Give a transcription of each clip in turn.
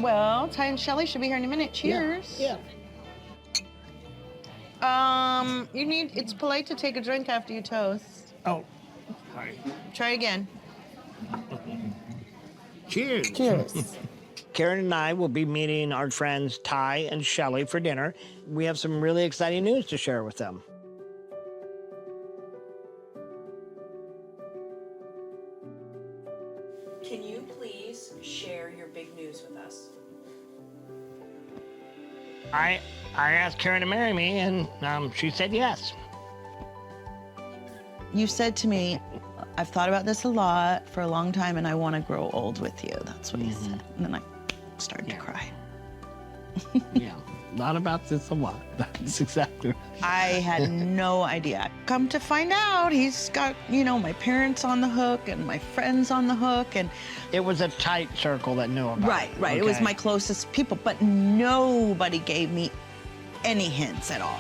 Well, Ty and Shelly should be here in a minute. Cheers. Yeah. It's polite to take a drink after you toast. Oh, sorry. Try again. Cheers. Cheers. Karen and I will be meeting our friends Ty and Shelly for dinner. We have some really exciting news to share with them. Can you please share your big news with us? I asked Karen to marry me, and she said yes. You said to me, I've thought about this a lot for a long time, and I want to grow old with you. That's what you said. And then I started to cry. Yeah, not about this a lot. That's exactly right. I had no idea. Come to find out, he's got, my parents on the hook and my friends on the hook. And It was a tight circle that knew about it. right. It was my closest people, but nobody gave me any hints at all.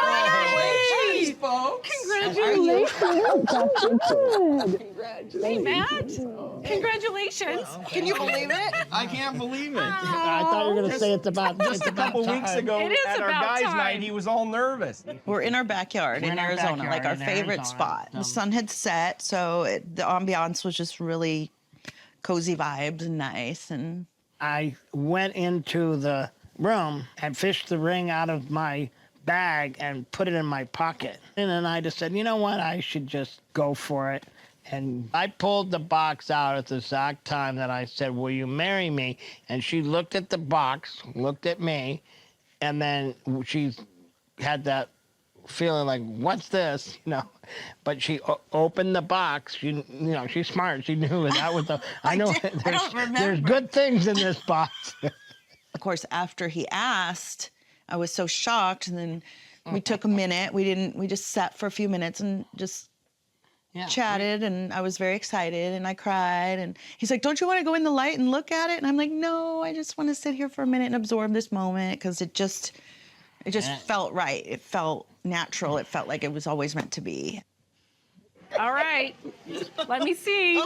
Congratulations, folks! Congratulations. Hey, Matt. Congratulations. Can you believe it? I can't believe it. I thought you were going to say it's about Just a couple weeks ago It is at our about guys' time. night, he was all nervous. We're in our backyard We're in in our Arizona, backyard like our in favorite Arizona. spot. The sun had set, so the ambiance was just really cozy vibes and nice. And I went into the room and fished the ring out of my bag and put it in my pocket. And then I just said, you know what, I should just go for it. And I pulled the box out at the exact time that I said, will you marry me? And she looked at the box, looked at me, and then she had that feeling like, what's this? But she opened the box. She's smart. She knew that was the. I know don't remember. there's good things in this box. of course, after he asked, I was so shocked. And then we took a minute. We just sat for a few minutes and just chatted. And I was very excited and I cried. And he's like, don't you want to go in the light and look at it? And I'm like, no, I just want to sit here for a minute and absorb this moment because it just felt right. It felt natural. It felt like it was always meant to be. All right. Let me see.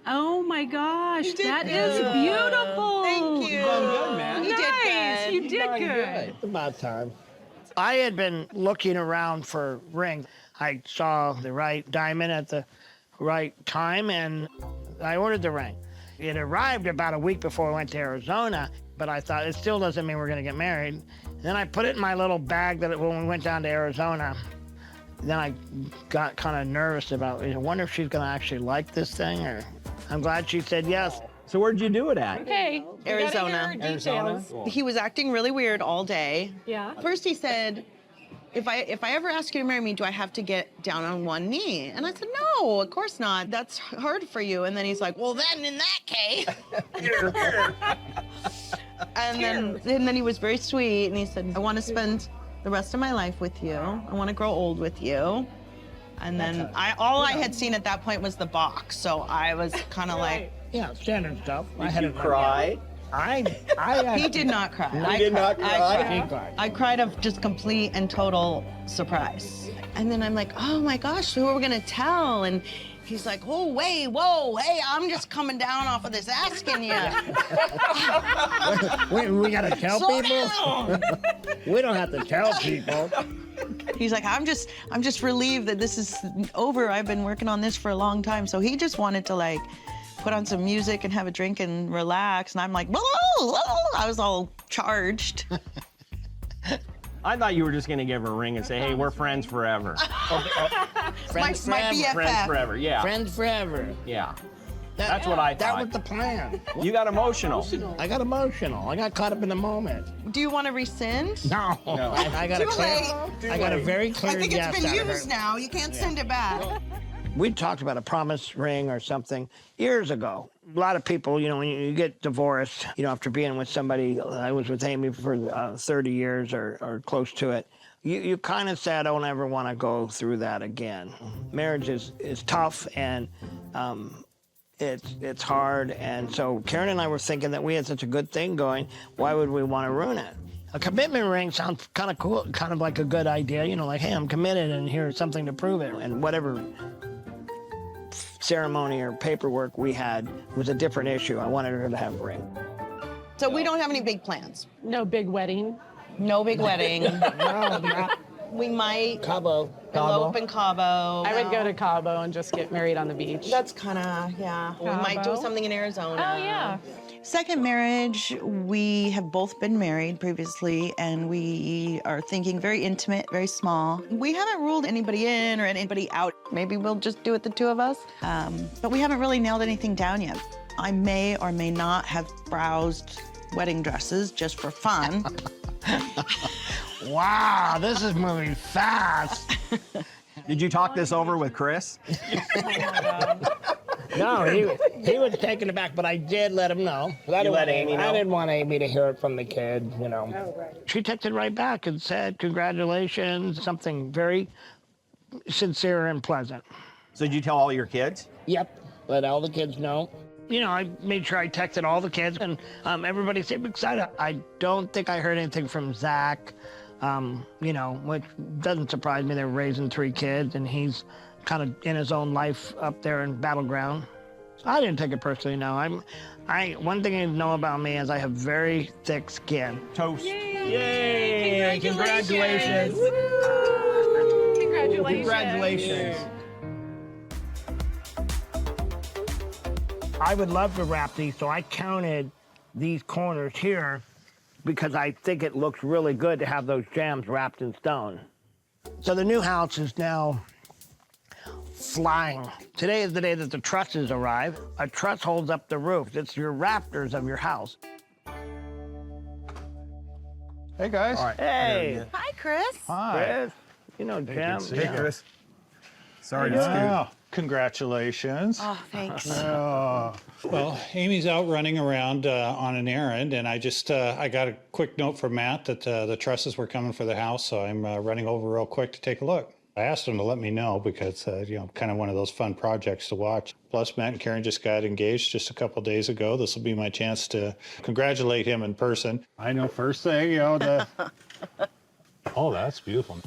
Oh my gosh, that is beautiful. Thank you. You've done good, man. You did Nice. good. You did done good. It's about time. I had been looking around for rings. I saw the right diamond at the right time, and I ordered the ring. It arrived about a week before I went to Arizona, but I thought it still doesn't mean we're going to get married. Then I put it in my little bag when we went down to Arizona. Then I got kind of nervous about it. I wonder if she's going to actually like this thing, or I'm glad she said yes. So where'd you do it at? Okay. we gotta Arizona. hear details. He was acting really weird all day. Yeah. First he said, if I ever ask you to marry me, do I have to get down on one knee? And I said, no, of course not. That's hard for you. And then he's like, well, then in that case. and then he was very sweet and he said, I want to spend the rest of my life with you. I want to grow old with you. And then all I had seen at that point was the box. So I was kind of like, Yeah, standard stuff. Did you cry? he did not cry. You did not cry? He cried. I cried of just complete and total surprise. And then I'm like, oh my gosh, who are we gonna tell? And he's like, oh, wait, whoa, hey, I'm just coming down off of this asking you. We got to tell Slow people? down. We don't have to tell people. He's like, I'm just relieved that this is over. I've been working on this for a long time. So he just wanted to put on some music and have a drink and relax. And I'm like, whoa, I was all charged. I thought you were just gonna give her a ring and say, hey, we're friends forever. Friends my forever. BFF. Friends forever, yeah. Friends forever. Yeah. That's what I That thought. was the plan. You got emotional. I got emotional. I got caught up in the moment. Do you want to rescind? No. I got a Too clear. late. I got a very clear I think yes it's been out of her. used now. You can't send it back. We talked about a promise ring or something years ago. A lot of people, when you get divorced, after being with somebody, I was with Amy for 30 years or close to it, you kind of say, I don't ever want to go through that again. Marriage is tough and it's hard. And so Karen and I were thinking that we had such a good thing going, why would we want to ruin it? A commitment ring sounds kind of cool, kind of like a good idea, like, hey, I'm committed and here's something to prove it. And whatever ceremony or paperwork we had was a different issue. I wanted her to have a ring. So we don't have any big plans. No big wedding. No big wedding. No, not We might Cabo. elope in Cabo. I would go to Cabo and just get married on the beach. That's kind of, yeah. We might do Cabo. something in Arizona. Oh, yeah. Second marriage, we have both been married previously, and we are thinking very intimate, very small. We haven't ruled anybody in or anybody out. Maybe we'll just do it, the two of us. But we haven't really nailed anything down yet. I may or may not have browsed wedding dresses just for fun. Wow, this is moving fast. Did you talk this over with Chris? No, he was taken aback, but I did let him know. I let Amy know? I didn't want Amy to hear it from the kid, you know. Oh, right. She texted right back and said, congratulations, something very sincere and pleasant. So did you tell all your kids? Yep, let all the kids know. You know, I made sure I texted all the kids, and everybody seemed excited. I don't think I heard anything from Zach, you know, which doesn't surprise me. They're raising 3 kids, and he's kind of in his own life up there in Battleground. I didn't take it personally, no. One thing you know about me is I have very thick skin. Toast. Yay! Congratulations. Woo! Congratulations. Congratulations. I would love to wrap these, so I counted these corners here because I think it looks really good to have those gems wrapped in stone. So the new house is now flying. Today is the day that the trusses arrive. A truss holds up the roof. It's your rafters of your house. Hey, guys. All right. Hey, Hi, Chris. Hi. Chris. You know Jim. see you. Yeah. Chris. Sorry to Wow. Congratulations. Oh, thanks. Well, Amy's out running around on an errand, and I got a quick note from Matt that the trusses were coming for the house, so I'm running over real quick to take a look. I asked him to let me know because, you know, kind of one of those fun projects to watch. Plus, Matt and Karen just got engaged just a couple days ago. This will be my chance to congratulate him in person. I know, first thing, you know, oh, that's beautiful.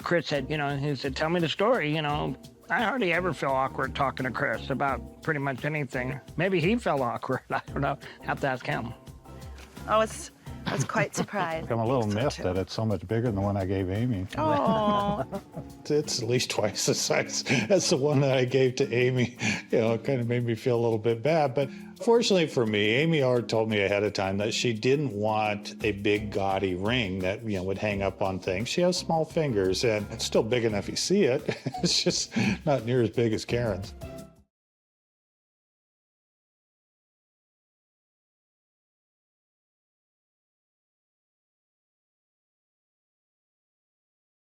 Chris said, you know, he said, tell me the story, you know. I hardly ever feel awkward talking to Chris about pretty much anything. Maybe he felt awkward. I don't know. Have to ask him. I was quite surprised. I'm a little miffed that it's so much bigger than the one I gave Amy. Oh. It's at least twice the size as the one that I gave to Amy. You know, it kind of made me feel a little bit bad. But fortunately for me, Amy already told me ahead of time that she didn't want a big gaudy ring that, you know, would hang up on things. She has small fingers, and it's still big enough you see it. It's just not near as big as Karen's.